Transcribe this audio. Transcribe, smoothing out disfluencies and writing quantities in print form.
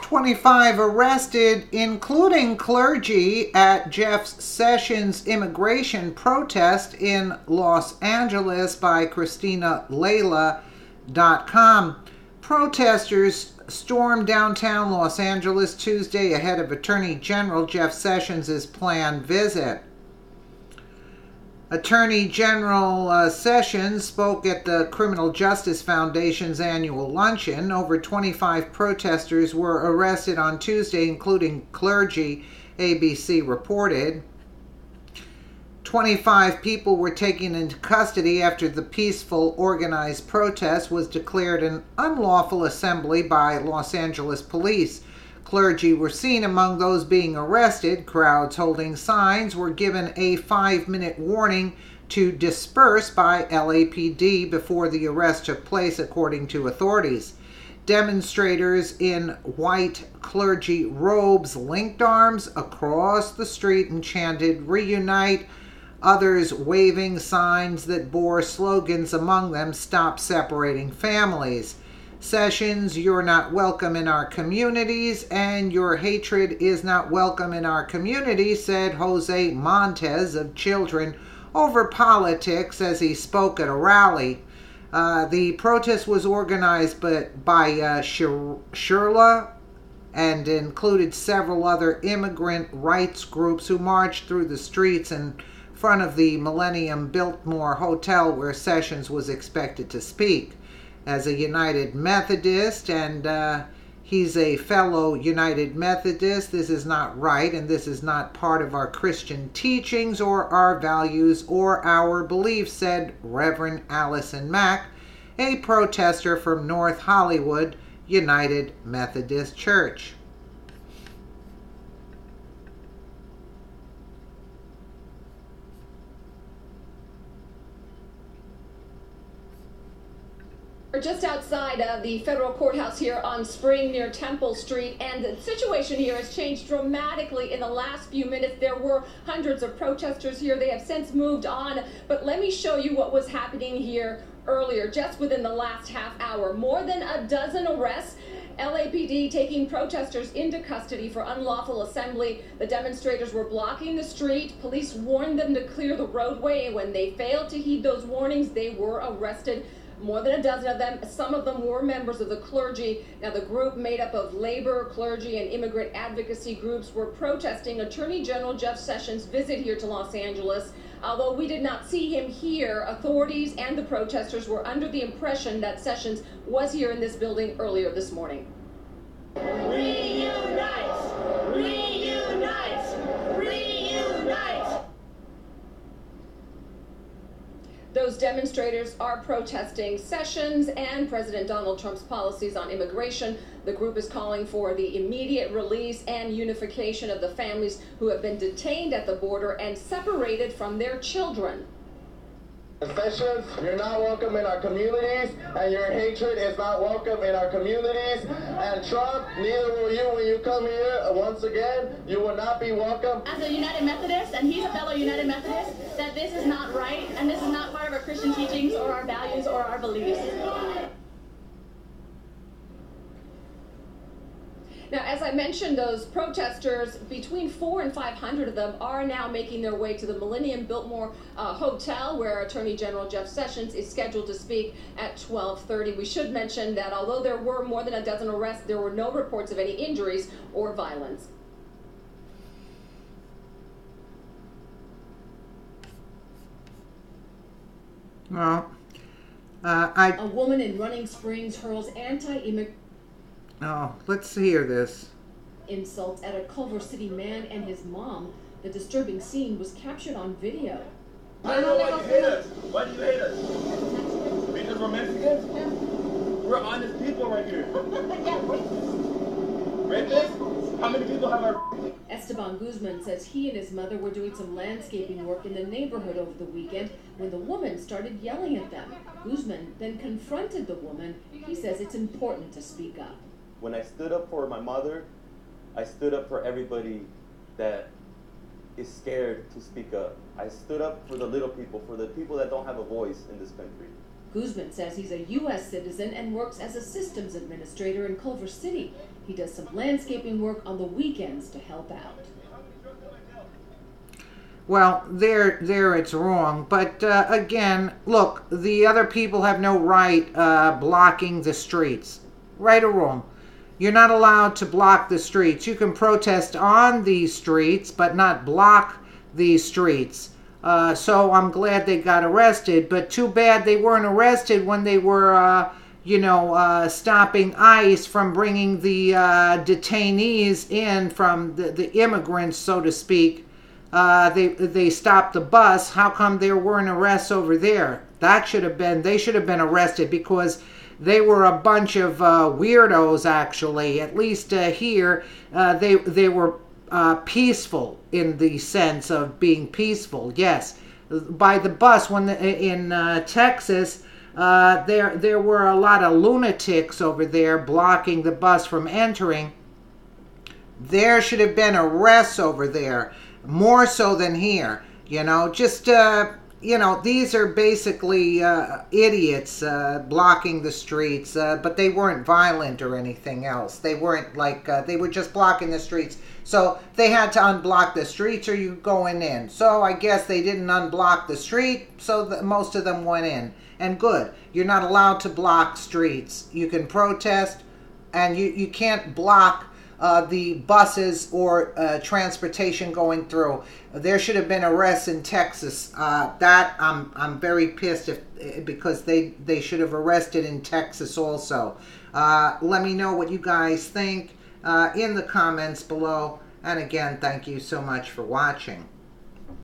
25 arrested, including clergy, at Jeff Sessions' immigration protest in Los Angeles by ChristinaLayla.com. Protesters stormed downtown Los Angeles Tuesday ahead of Attorney General Jeff Sessions' planned visit. Attorney General Sessions spoke at the Criminal Justice Foundation's annual luncheon. Over 25 protesters were arrested on Tuesday, including clergy, ABC reported. 25 people were taken into custody after the peaceful, organized protest was declared an unlawful assembly by Los Angeles police. Clergy were seen among those being arrested. Crowds holding signs were given a 5-minute warning to disperse by LAPD before the arrest took place, according to authorities. Demonstrators in white clergy robes linked arms across the street and chanted, "Reunite," others waving signs that bore slogans, among them, "Stop separating families." Sessions, "You're not welcome in our communities," and "Your hatred is not welcome in our community," said Jose Montes of Children Over Politics as he spoke at a rally. The protest was organized by Shirla and included several other immigrant rights groups who marched through the streets in front of the Millennium Biltmore Hotel where Sessions was expected to speak. As a United Methodist, and he's a fellow United Methodist, this is not right, and this is not part of our Christian teachings or our values or our beliefs, said Reverend Allison Mack, a protester from North Hollywood United Methodist Church. We're just outside of the federal courthouse here on Spring near Temple Street, and the situation here has changed dramatically in the last few minutes. There were hundreds of protesters here. They have since moved on, but let me show you what was happening here earlier, just within the last half hour. More than a dozen arrests. LAPD taking protesters into custody for unlawful assembly. The demonstrators were blocking the street. Police warned them to clear the roadway, and when they failed to heed those warnings, they were arrested. More than a dozen of them. Some of them were members of the clergy. Now, the group made up of labor, clergy, and immigrant advocacy groups were protesting Attorney General Jeff Sessions' visit here to Los Angeles. Although we did not see him here, authorities and the protesters were under the impression that Sessions was here in this building earlier this morning. Reunite! Reunite! Reunite! Those demonstrators are protesting Sessions and President Donald Trump's policies on immigration. The group is calling for the immediate release and unification of the families who have been detained at the border and separated from their children. Sessions, you're not welcome in our communities, and your hatred is not welcome in our communities. And Trump, neither will you when you come here. Once again, you will not be welcome. As a United Methodist, and he's a fellow United Methodist, that this is not right, and this is not part of our Christian teachings or our values or our beliefs. Now, as I mentioned, those protesters, between 400 and 500 of them, are now making their way to the Millennium Biltmore Hotel, where Attorney General Jeff Sessions is scheduled to speak at 12:30. We should mention that although there were more than a dozen arrests, there were no reports of any injuries or violence. Well, A woman in Running Springs hurls anti-immigrant let's hear this. insults at a Culver City man and his mom. The disturbing scene was captured on video. I don't know why you hate us. Why do you hate us? Because we're Mexicans? We're honest people right here. Rapists? How many people have our... Esteban Guzman says he and his mother were doing some landscaping work in the neighborhood over the weekend when the woman started yelling at them. Guzman then confronted the woman. He says it's important to speak up. When I stood up for my mother, I stood up for everybody that is scared to speak up. I stood up for the little people, for the people that don't have a voice in this country. Guzman says he's a U.S. citizen and works as a systems administrator in Culver City. He does some landscaping work on the weekends to help out. Well, there it's wrong. But again, look, the other people have no right blocking the streets. Right or wrong. You're not allowed to block the streets. You can protest on these streets, but not block these streets. So I'm glad they got arrested, but too bad they weren't arrested when they were, stopping ICE from bringing the detainees in from the immigrants, so to speak. They stopped the bus. How come there weren't arrests over there? They should have been arrested because they were a bunch of weirdos, actually. At least here, they were peaceful in the sense of being peaceful. Yes, by the bus in Texas, there were a lot of lunatics over there blocking the bus from entering. There should have been arrests over there, more so than here. These are basically idiots blocking the streets, but they weren't violent or anything else. They weren't they were just blocking the streets. So they had to unblock the streets or you going in. So I guess they didn't unblock the street, so most of them went in. And good. You're not allowed to block streets. You can protest, and you can't block the buses or transportation going through. There should have been arrests in Texas. That I'm very pissed because they should have arrested in Texas also. Let me know what you guys think in the comments below. And again, thank you so much for watching.